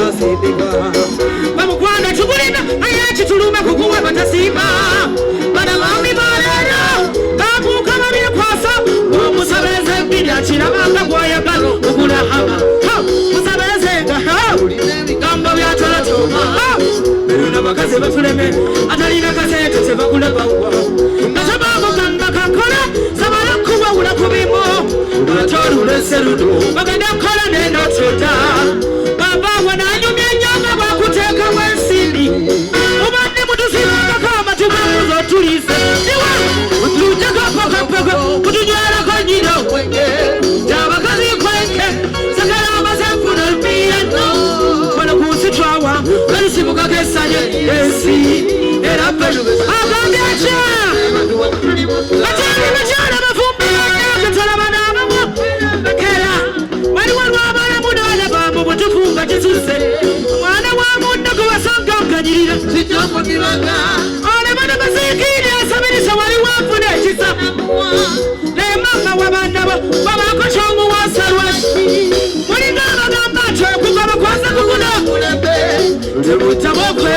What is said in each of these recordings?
basindika bamukwana chubulina ayachi tuluma kukuwa batasima bana mami balera bakuka babiri kwasa umusabeze mbira kirabanga gwaya balo ukula hama musabeze ngaha gamba byatala toma bina bakaze batuleme atalina kasete sebakula bawa nasabago gamba kakola sabala kuba ula kubimo batorule serudo baganda kola neno chota baba wananyumya nyama bakuteka wensindi ubandi mutusibanga kama tubamuzo tulise iwa utujaka paka kutunyara kanyino kwenge jabakazi kwenge sakala mazafuna miyano wana kusitwawa kalisimuka kesanye esi era pejo agambecha atani machana mafumbi yakatala banana bakera wali abana munala bamu butufunga kisuse mwana wa munna kubasanga kanyirira sijambo kiranga ole bana bazikiri asabirisa wali wafuna ekisa ne mama wabana babako chongo wasarwashi mulinga bagamba chokugaba kwasa kuguna tebutabokwe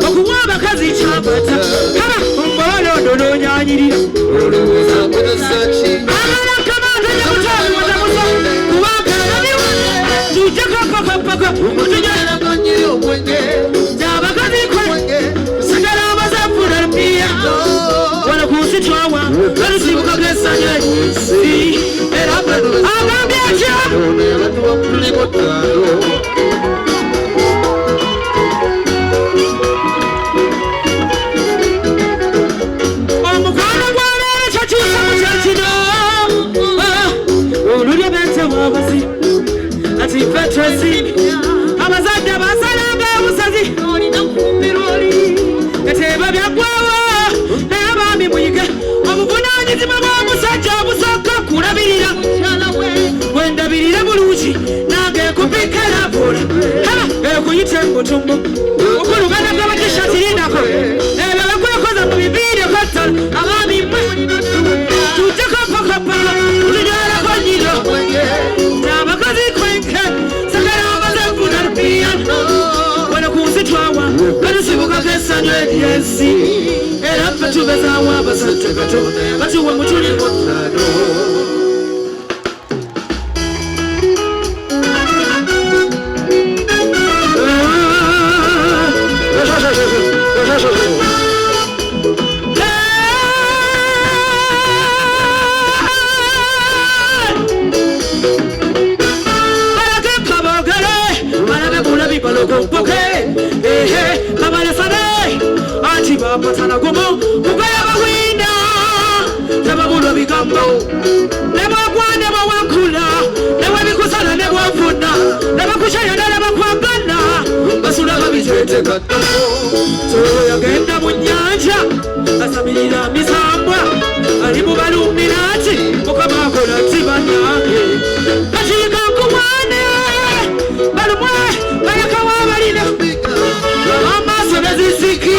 okuwaba kazi chambata kaba mbolo dodo nyanyirira oluza kudosachi amara kamanda nyamutali watamusa kubaka nabiwa tujaka paka tujana kanyiri obwenge jabakazi kwenge sagala bazafuna pia wala kusitwawa kalisibuka gesanya si era pedo agambia cha abantu bakuli botalo ati petresi abazadde basalanga obusazi olina kumbiroli eteba byagwawo naye abaami muyige obuvunanyizibwa bw'omusajja obusooka kulabirira wendabirire bulungi nange ekupikalavula ekuyita embutumbu okulugana gw'abatishati lindako ebyo bakwekoza mu bibiiri kottala abaami mwe tujjako pakapaka tunyalako nyiro abakazi kwenke sagala abazafuna rupiya wano kunsitwawa kalusibuka kesanywa edyesi era ffe tubezawo abasajja gato batuwe mutuli mutano Patana gomo ukaya bawinda tababulo bigambo nebo kwane bawakula nebo bikusala nebo afuna nebo kushaya nebo kwagana basula babijete gato so yagenda mu nyanja asamirira misambwa ali mu balumirati mukabakola tibanyange kashika kuwane balumwe bayakawa balina amaso nazisiki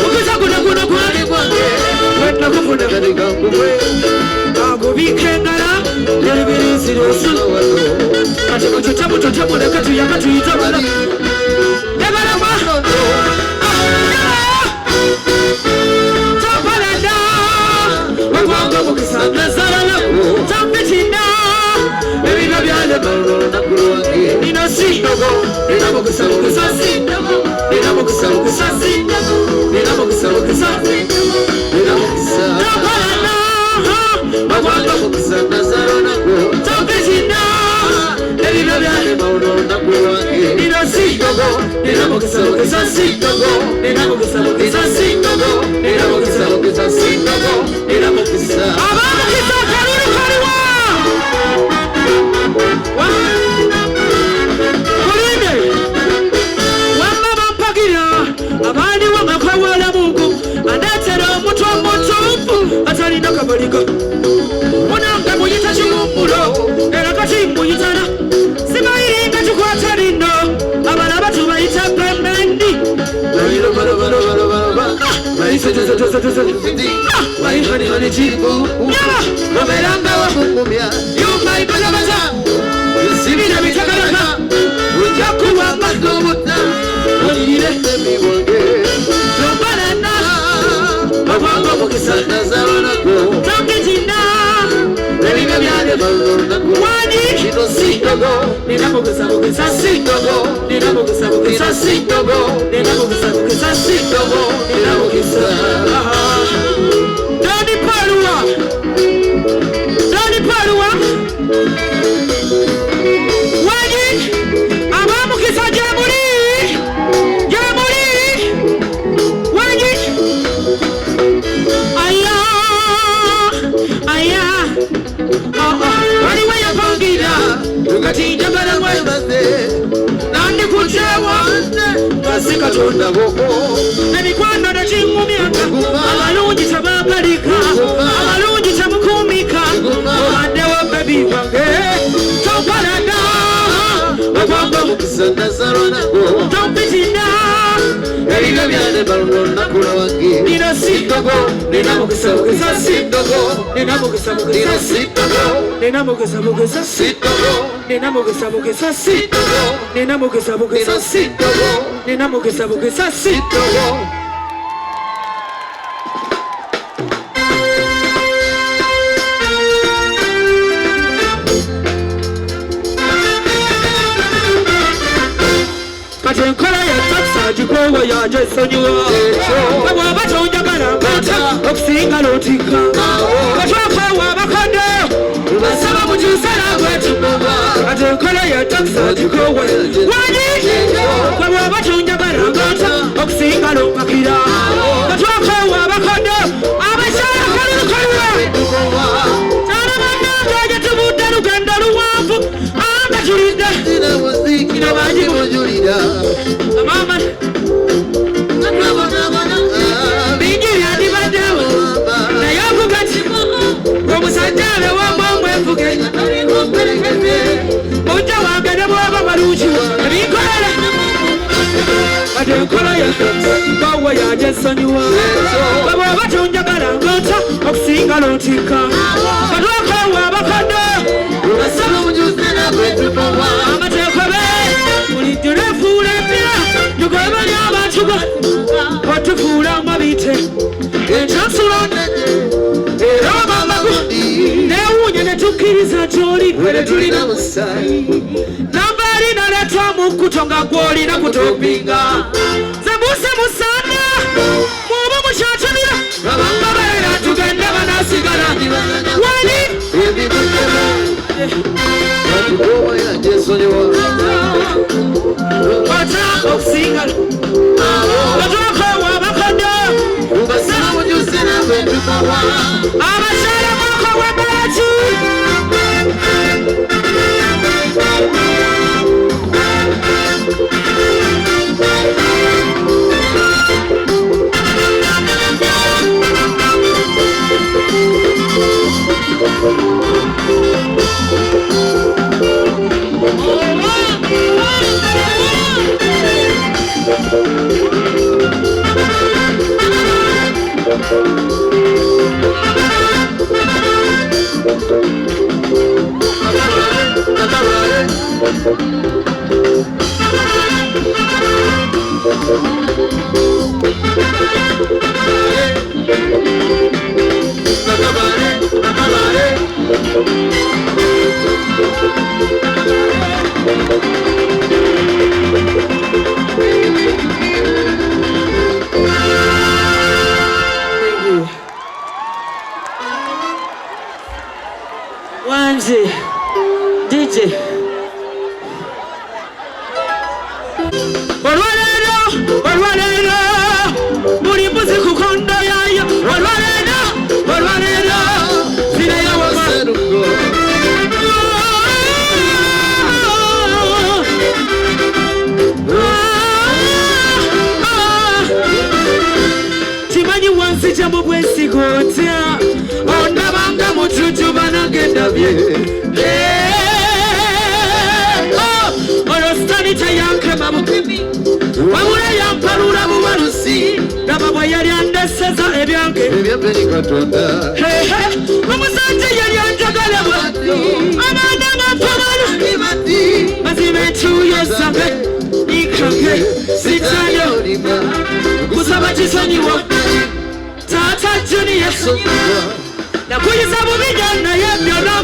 ukizakuna kwali kwange wenda kufuna katika kumwe akubikengala nelibirisirosu ati kuchotabu lekatu yakatuyitabala nebalama tapalada wakwanga mukisanda zalala tambitina ebino byalemalo nakulwange nina sindogo nina mukisabukisa sindogo nina mukisabukisa sindogo nina mukisabukisa nina mukisa tapalada wakwanga mukisanda zalala tambitina ebino byalemalo nakulwange nina sindogo nina mukisabukisa sindogo nina mukisabukisa sindogo nina mukisabukisa sindogo nina mukisa abamukisa kalulu kaliwa kulinde wamba bampagira abandi wangakawala mungu andatera omutu omutuufu atalina kabaliga munanga muyita kigumbulo era kati muyitana sibayiringa kikwata lino abalaba tubayita pemendi bayihanihani kibu nyaba oberanga wamugumya yumaibalabaza yusibira bitakalaka ujja kuwamba Emikwano na chingumyaka abalungi tabakalika abalungi tamukumika obadde wa baby wange tompalana wabanga mukisana salona tompitina eriga byane balona kula wange nina sitogo nina mukisa sitogo nina mukisa sitogo nina mukisa sitogo nina mukisa sitogo nina mukisa sitogo nina mukisa sitogo Katenkala ya taksa jikowa ya jesonyuwa Kabwa batonjagala bata okusinga lotika Katwaka wa bakande Basaba mujusala kwetu Katenkala ya taksa jikowa Wani Kabwa batonjagala bata okusinga lopakira Katwaka wa bakande Abashala kalukalwe Tana mananga jetubude lugenda luwafu Anga tulide Ina baji mujulida Mama Bingiri adibadewo Na yoku gati Omusajjale wamwe mfuge Mujja wange ne bwaba baluji Ebinkolera Kati enkola ya Bawa ya jesonyuwa Baba batonjagala ngota Okusinga lotika Katwaka wa bakande Basaba mujusala kwetu Amatekobe Ulijurefuule pia Nyugobali abachuga Watufuula mabite Ejansulone Eroma magundi Newunye netukiriza choli Wele tulina musai Nambari naleta mukutonga gwoli na kutopinga Zembuse musana Mubu mushatumira Rabangabera tugende banasigara Wali Watukowa ya jesonyuwa Wata okusinga Watukowa wa bakande Basaba mujusala kwetu Abashala mwako webalachi Wanzi DJ Olwalero Buli mbuzi kukondo yayo Olwalero Zina ya wama Timanyi wansi jambo bwesigotya Ondabanga mututuba nagenda bye Olostani tayanke mabukimi Wabula yampalula buwalusi Dama bwe yali andeseza ebyange Ebyabeni katonda Omusajja yali anjagala bwati Amanda mampamalu Mazime entuyo zange Nikange Sitanyo Kusaba kisonyiwo Tata Juni Yesu Nakuyiza bubijja naye byonna